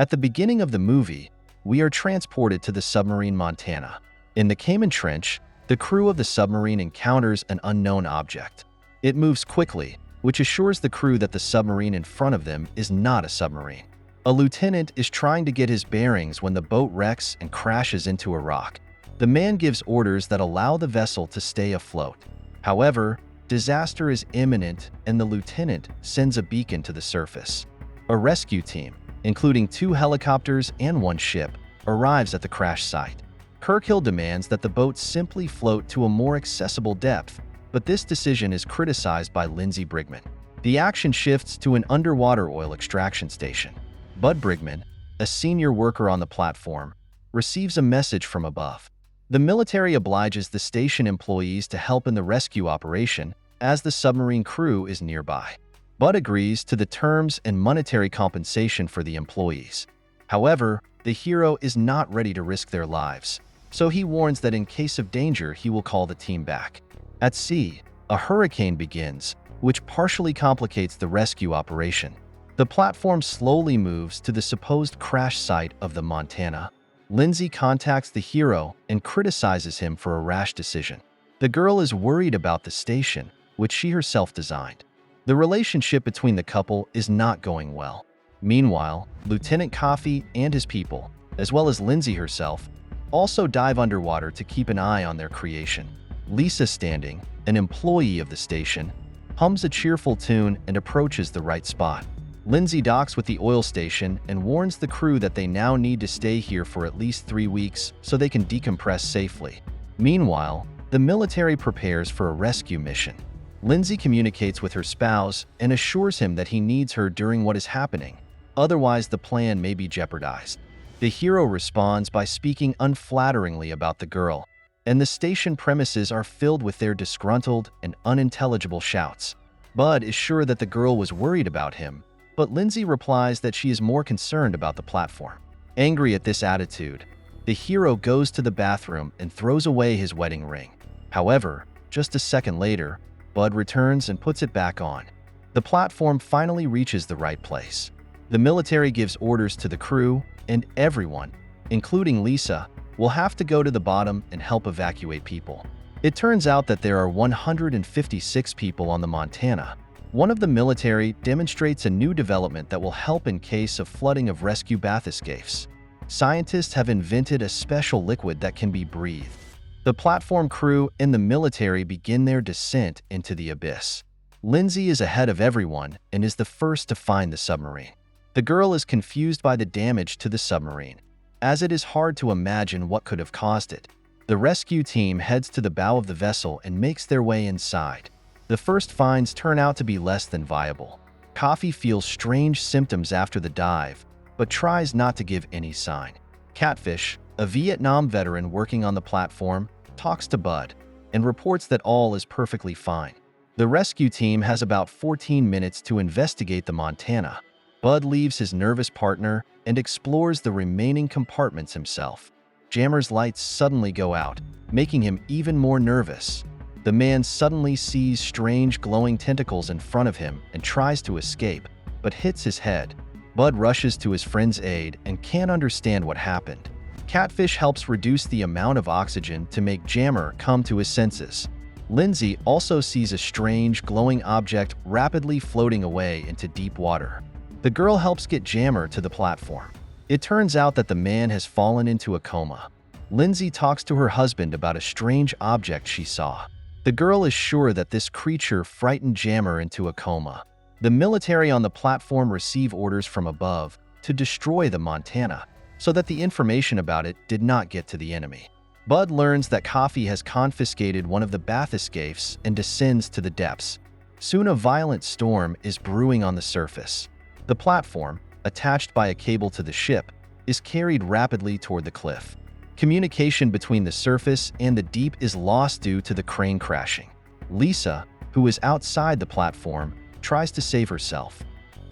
At the beginning of the movie, we are transported to the submarine Montana. In the Cayman Trench, the crew of the submarine encounters an unknown object. It moves quickly, which assures the crew that the submarine in front of them is not a submarine. A lieutenant is trying to get his bearings when the boat wrecks and crashes into a rock. The man gives orders that allow the vessel to stay afloat. However, disaster is imminent and the lieutenant sends a beacon to the surface. A rescue team, including 2 helicopters and 1 ship, arrives at the crash site. Kirkhill demands that the boat simply float to a more accessible depth, but this decision is criticized by Lindsey Brigman. The action shifts to an underwater oil extraction station. Bud Brigman, a senior worker on the platform, receives a message from above. The military obliges the station employees to help in the rescue operation as the submarine crew is nearby. Bud agrees to the terms and monetary compensation for the employees. However, the hero is not ready to risk their lives, so he warns that in case of danger he will call the team back. At sea, a hurricane begins, which partially complicates the rescue operation. The platform slowly moves to the supposed crash site of the Montana. Lindsey contacts the hero and criticizes him for a rash decision. The girl is worried about the station, which she herself designed. The relationship between the couple is not going well. Meanwhile, Lieutenant Coffey and his people, as well as Lindsey herself, also dive underwater to keep an eye on their creation. Lisa Standing, an employee of the station, hums a cheerful tune and approaches the right spot. Lindsey docks with the oil station and warns the crew that they now need to stay here for at least 3 weeks so they can decompress safely. Meanwhile, the military prepares for a rescue mission. Lindsey communicates with her spouse and assures him that he needs her during what is happening, otherwise the plan may be jeopardized. The hero responds by speaking unflatteringly about the girl, and the station premises are filled with their disgruntled and unintelligible shouts. Bud is sure that the girl was worried about him, but Lindsey replies that she is more concerned about the platform. Angry at this attitude, the hero goes to the bathroom and throws away his wedding ring. However, just a second later, Bud returns and puts it back on. The platform finally reaches the right place. The military gives orders to the crew, and everyone, including Lisa, will have to go to the bottom and help evacuate people. It turns out that there are 156 people on the Montana. One of the military demonstrates a new development that will help in case of flooding of rescue bath escapes. Scientists have invented a special liquid that can be breathed. The platform crew and the military begin their descent into the abyss. Lindsey is ahead of everyone and is the first to find the submarine. The girl is confused by the damage to the submarine, as it is hard to imagine what could have caused it. The rescue team heads to the bow of the vessel and makes their way inside. The first finds turn out to be less than viable. Coffey feels strange symptoms after the dive, but tries not to give any sign. Catfish, a Vietnam veteran working on the platform, talks to Bud and reports that all is perfectly fine. The rescue team has about 14 minutes to investigate the Montana. Bud leaves his nervous partner and explores the remaining compartments himself. Jammer's lights suddenly go out, making him even more nervous. The man suddenly sees strange glowing tentacles in front of him and tries to escape, but hits his head. Bud rushes to his friend's aid and can't understand what happened. Catfish helps reduce the amount of oxygen to make Jammer come to his senses. Lindsey also sees a strange glowing object rapidly floating away into deep water. The girl helps get Jammer to the platform. It turns out that the man has fallen into a coma. Lindsey talks to her husband about a strange object she saw. The girl is sure that this creature frightened Jammer into a coma. The military on the platform receive orders from above to destroy the Montana, so that the information about it did not get to the enemy. Bud learns that Coffey has confiscated one of the bath escapes and descends to the depths. Soon a violent storm is brewing on the surface. The platform, attached by a cable to the ship, is carried rapidly toward the cliff. Communication between the surface and the deep is lost due to the crane crashing. Lisa, who is outside the platform, tries to save herself.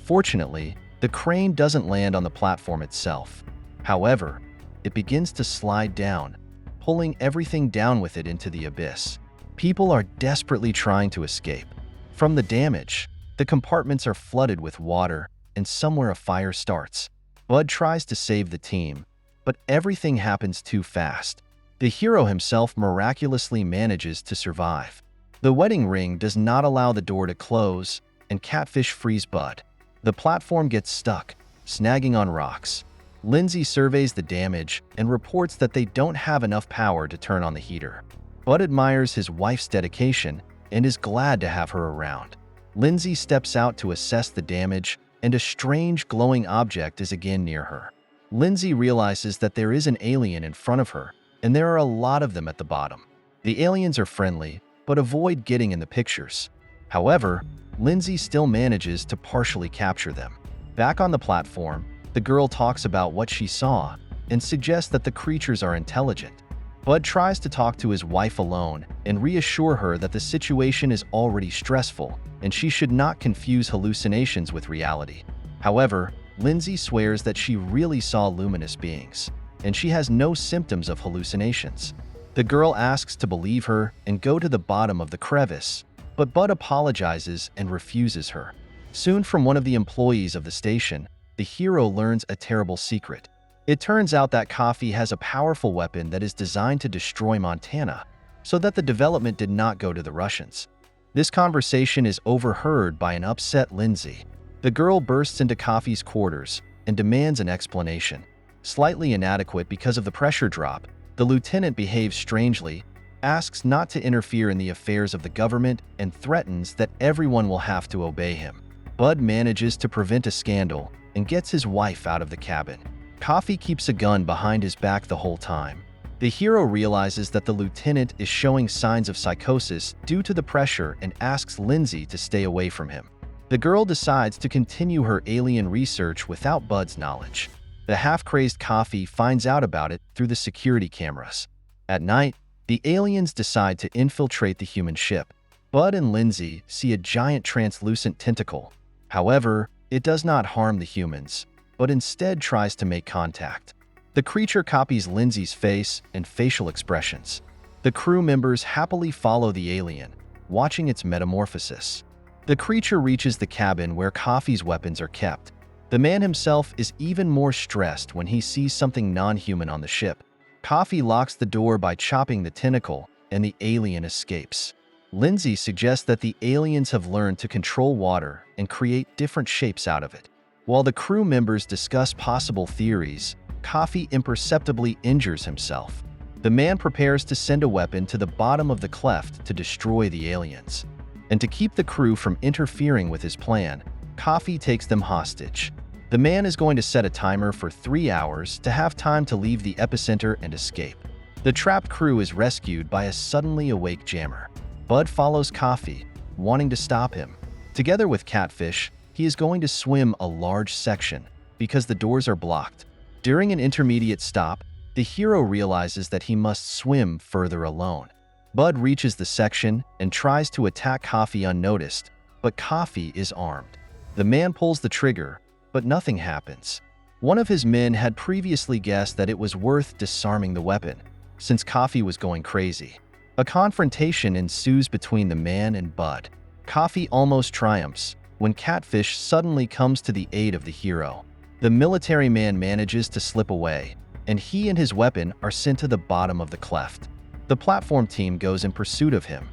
Fortunately, the crane doesn't land on the platform itself. However, it begins to slide down, pulling everything down with it into the abyss. People are desperately trying to escape. From the damage, the compartments are flooded with water, and somewhere a fire starts. Bud tries to save the team, but everything happens too fast. The hero himself miraculously manages to survive. The wedding ring does not allow the door to close, and Catfish frees Bud. The platform gets stuck, snagging on rocks. Lindsay surveys the damage and reports that they don't have enough power to turn on the heater. Bud admires his wife's dedication and is glad to have her around. Lindsay steps out to assess the damage, and a strange glowing object is again near her. Lindsay realizes that there is an alien in front of her, and there are a lot of them at the bottom. The aliens are friendly, but avoid getting in the pictures. However, Lindsay still manages to partially capture them. Back on the platform, the girl talks about what she saw and suggests that the creatures are intelligent. Bud tries to talk to his wife alone and reassure her that the situation is already stressful and she should not confuse hallucinations with reality. However, Lindsay swears that she really saw luminous beings, and she has no symptoms of hallucinations. The girl asks to believe her and go to the bottom of the crevice, but Bud apologizes and refuses her. Soon, from one of the employees of the station, the hero learns a terrible secret. It turns out that Coffee has a powerful weapon that is designed to destroy Montana, so that the development did not go to the Russians. This conversation is overheard by an upset Lindsay. The girl bursts into Coffee's quarters and demands an explanation. Slightly inadequate because of the pressure drop, the lieutenant behaves strangely, asks not to interfere in the affairs of the government, and threatens that everyone will have to obey him. Bud manages to prevent a scandal and gets his wife out of the cabin. Coffee keeps a gun behind his back the whole time. The hero realizes that the lieutenant is showing signs of psychosis due to the pressure and asks Lindsay to stay away from him. The girl decides to continue her alien research without Bud's knowledge. The half-crazed Coffee finds out about it through the security cameras. At night, the aliens decide to infiltrate the human ship. Bud and Lindsay see a giant translucent tentacle. However, it does not harm the humans, but instead tries to make contact. The creature copies Lindsay's face and facial expressions. The crew members happily follow the alien, watching its metamorphosis. The creature reaches the cabin where Coffee's weapons are kept. The man himself is even more stressed when he sees something non-human on the ship. Coffee locks the door by chopping the tentacle, and the alien escapes. Lindsay suggests that the aliens have learned to control water and create different shapes out of it. While the crew members discuss possible theories, Coffee imperceptibly injures himself. The man prepares to send a weapon to the bottom of the cleft to destroy the aliens. And to keep the crew from interfering with his plan, Coffee takes them hostage. The man is going to set a timer for 3 hours to have time to leave the epicenter and escape. The trapped crew is rescued by a suddenly awake jammer. Bud follows Coffee, wanting to stop him. Together with Catfish, he is going to swim a large section because the doors are blocked. During an intermediate stop, the hero realizes that he must swim further alone. Bud reaches the section and tries to attack Coffee unnoticed, but Coffee is armed. The man pulls the trigger, but nothing happens. One of his men had previously guessed that it was worth disarming the weapon, since Coffee was going crazy. A confrontation ensues between the man and Bud. Coffee almost triumphs when Catfish suddenly comes to the aid of the hero. The military man manages to slip away, and he and his weapon are sent to the bottom of the cleft. The platform team goes in pursuit of him.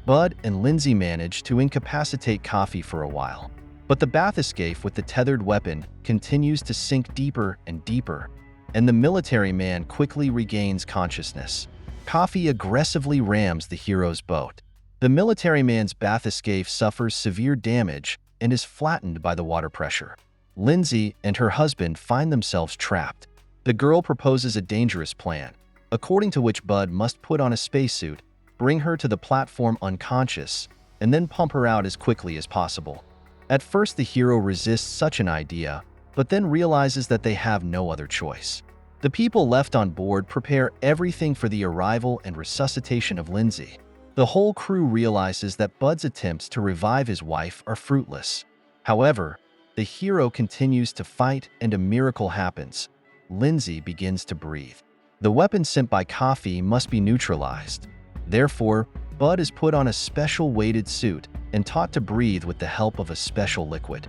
Bud and Lindsay manage to incapacitate Coffee for a while, but the bathyscaphe with the tethered weapon continues to sink deeper and deeper, and the military man quickly regains consciousness. Coffee aggressively rams the hero's boat. The military man's bathyscaphe suffers severe damage and is flattened by the water pressure. Lindsay and her husband find themselves trapped. The girl proposes a dangerous plan, according to which Bud must put on a spacesuit, bring her to the platform unconscious, and then pump her out as quickly as possible. At first, the hero resists such an idea, but then realizes that they have no other choice. The people left on board prepare everything for the arrival and resuscitation of Lindsay. The whole crew realizes that Bud's attempts to revive his wife are fruitless. However, the hero continues to fight and a miracle happens. Lindsay begins to breathe. The weapon sent by Coffee must be neutralized. Therefore, Bud is put on a special weighted suit and taught to breathe with the help of a special liquid.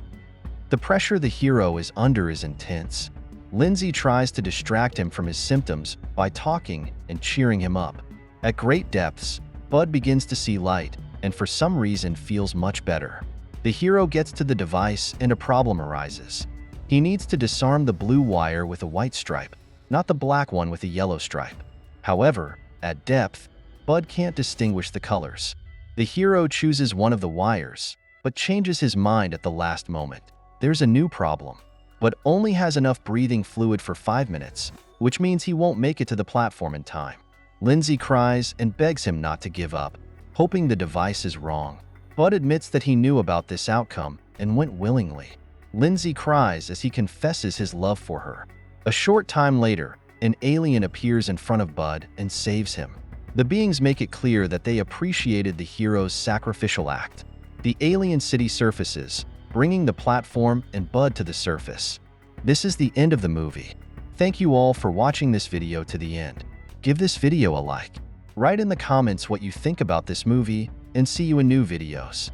The pressure the hero is under is intense. Lindsay tries to distract him from his symptoms by talking and cheering him up. At great depths, Bud begins to see light and for some reason feels much better. The hero gets to the device and a problem arises. He needs to disarm the blue wire with a white stripe, not the black one with a yellow stripe. However, at depth, Bud can't distinguish the colors. The hero chooses one of the wires, but changes his mind at the last moment. There's a new problem. Bud only has enough breathing fluid for 5 minutes, which means he won't make it to the platform in time. Lindsay cries and begs him not to give up, hoping the device is wrong. Bud admits that he knew about this outcome and went willingly. Lindsay cries as he confesses his love for her. A short time later, an alien appears in front of Bud and saves him. The beings make it clear that they appreciated the hero's sacrificial act. The alien city surfaces, bringing the platform and Bud to the surface. This is the end of the movie. Thank you all for watching this video to the end. Give this video a like. Write in the comments what you think about this movie, and see you in new videos.